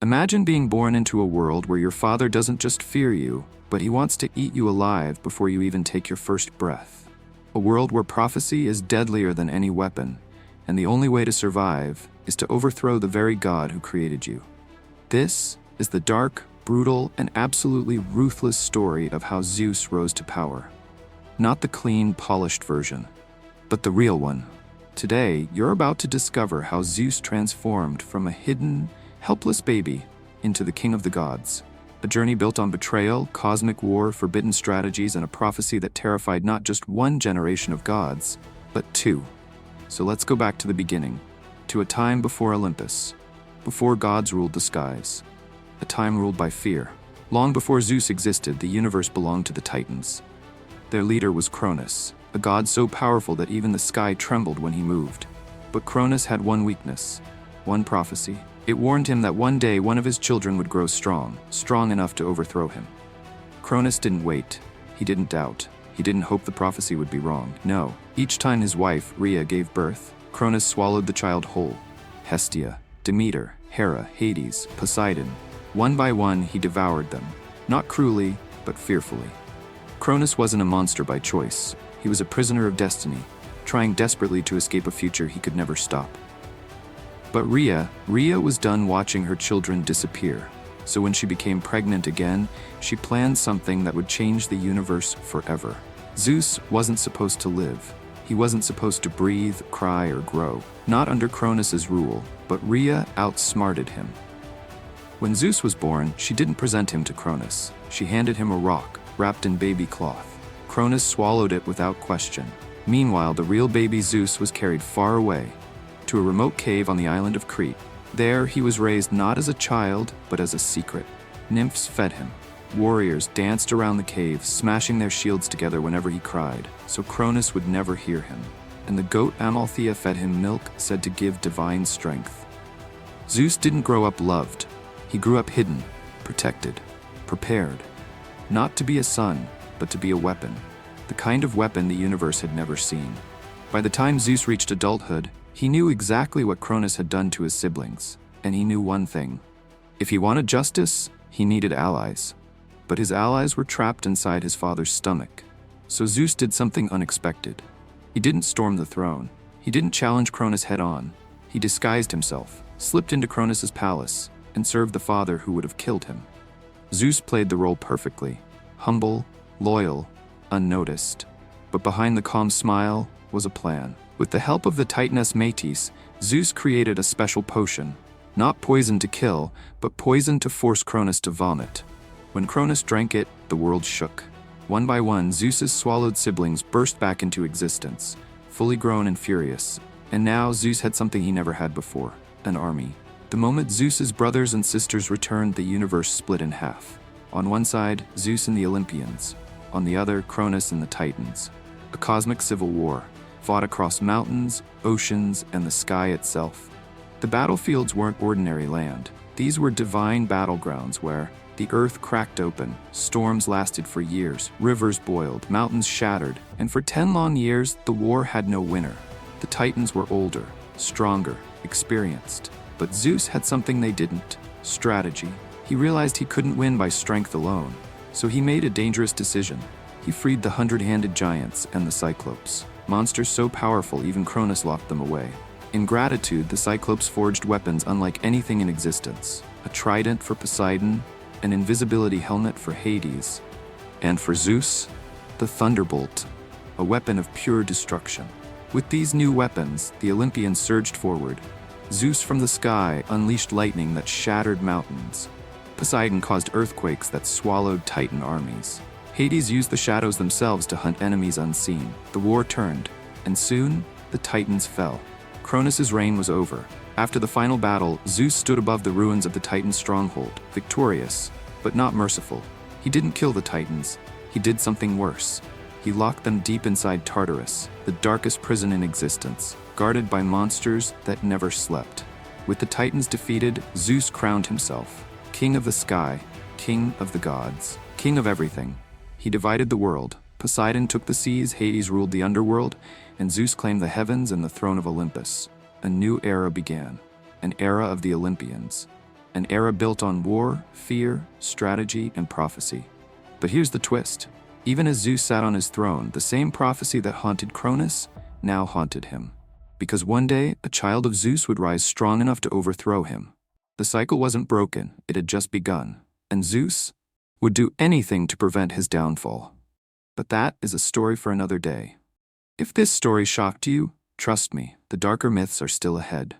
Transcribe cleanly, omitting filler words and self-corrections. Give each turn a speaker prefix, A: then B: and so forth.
A: Imagine being born into a world where your father doesn't just fear you, but he wants to eat you alive before you even take your first breath. A world where prophecy is deadlier than any weapon, and the only way to survive is to overthrow the very God who created you. This is the dark, brutal, and absolutely ruthless story of how Zeus rose to power. Not the clean, polished version, but the real one. Today, you're about to discover how Zeus transformed from a hidden, helpless baby into the king of the gods. A journey built on betrayal, cosmic war, forbidden strategies, and a prophecy that terrified not just one generation of gods, but two. So let's go back to the beginning, to a time before Olympus, before gods ruled the skies, a time ruled by fear. Long before Zeus existed, the universe belonged to the Titans. Their leader was Cronus, a god so powerful that even the sky trembled when he moved. But Cronus had one weakness, one prophecy. It warned him that one day one of his children would grow strong enough to overthrow him. Cronus didn't wait. He didn't doubt. He didn't hope the prophecy would be wrong. No. Each time his wife, Rhea, gave birth, Cronus swallowed the child whole. Hestia, Demeter, Hera, Hades, Poseidon. One by one, he devoured them. Not cruelly, but fearfully. Cronus wasn't a monster by choice. He was a prisoner of destiny, trying desperately to escape a future he could never stop. But Rhea was done watching her children disappear. So when she became pregnant again, she planned something that would change the universe forever. Zeus wasn't supposed to live. He wasn't supposed to breathe, cry, or grow. Not under Cronus's rule, but Rhea outsmarted him. When Zeus was born, she didn't present him to Cronus. She handed him a rock, wrapped in baby cloth. Cronus swallowed it without question. Meanwhile, the real baby Zeus was carried far away, to a remote cave on the island of Crete. There, he was raised not as a child, but as a secret. Nymphs fed him. Warriors danced around the cave, smashing their shields together whenever he cried, so Cronus would never hear him. And the goat Amalthea fed him milk said to give divine strength. Zeus didn't grow up loved. He grew up hidden, protected, prepared. Not to be a son, but to be a weapon. The kind of weapon the universe had never seen. By the time Zeus reached adulthood, he knew exactly what Cronus had done to his siblings, and he knew one thing. If he wanted justice, he needed allies. But his allies were trapped inside his father's stomach. So Zeus did something unexpected. He didn't storm the throne. He didn't challenge Cronus head-on. He disguised himself, slipped into Cronus's palace, and served the father who would have killed him. Zeus played the role perfectly. Humble, loyal, unnoticed. But behind the calm smile was a plan. With the help of the Titaness Metis, Zeus created a special potion. Not poison to kill, but poison to force Cronus to vomit. When Cronus drank it, the world shook. One by one, Zeus's swallowed siblings burst back into existence, fully grown and furious. And now Zeus had something he never had before, an army. The moment Zeus's brothers and sisters returned, the universe split in half. On one side, Zeus and the Olympians. On the other, Cronus and the Titans. A cosmic civil war, fought across mountains, oceans, and the sky itself. The battlefields weren't ordinary land. These were divine battlegrounds where the earth cracked open, storms lasted for years, rivers boiled, mountains shattered, and for 10 long years, the war had no winner. The Titans were older, stronger, experienced. But Zeus had something they didn't: strategy. He realized he couldn't win by strength alone, so he made a dangerous decision. He freed the Hundred-Handed Giants and the Cyclopes, monsters so powerful even Cronus locked them away. In gratitude, the Cyclopes forged weapons unlike anything in existence: a trident for Poseidon, an invisibility helmet for Hades, and for Zeus, the thunderbolt, a weapon of pure destruction. With these new weapons, the Olympians surged forward. Zeus from the sky unleashed lightning that shattered mountains. Poseidon caused earthquakes that swallowed Titan armies. Hades used the shadows themselves to hunt enemies unseen. The war turned, and soon, the Titans fell. Cronus's reign was over. After the final battle, Zeus stood above the ruins of the Titan stronghold, victorious, but not merciful. He didn't kill the Titans. He did something worse. He locked them deep inside Tartarus, the darkest prison in existence, guarded by monsters that never slept. With the Titans defeated, Zeus crowned himself king of the sky, king of the gods, king of everything. He divided the world. Poseidon took the seas, Hades ruled the underworld, and Zeus claimed the heavens and the throne of Olympus. A new era began, an era of the Olympians. an era built on war, fear, strategy, and prophecy. But here's the twist. Even as Zeus sat on his throne, the same prophecy that haunted Cronus now haunted him. Because one day, a child of Zeus would rise strong enough to overthrow him. The cycle wasn't broken, it had just begun, and Zeus would do anything to prevent his downfall. But that is a story for another day. If this story shocked you, trust me, the darker myths are still ahead.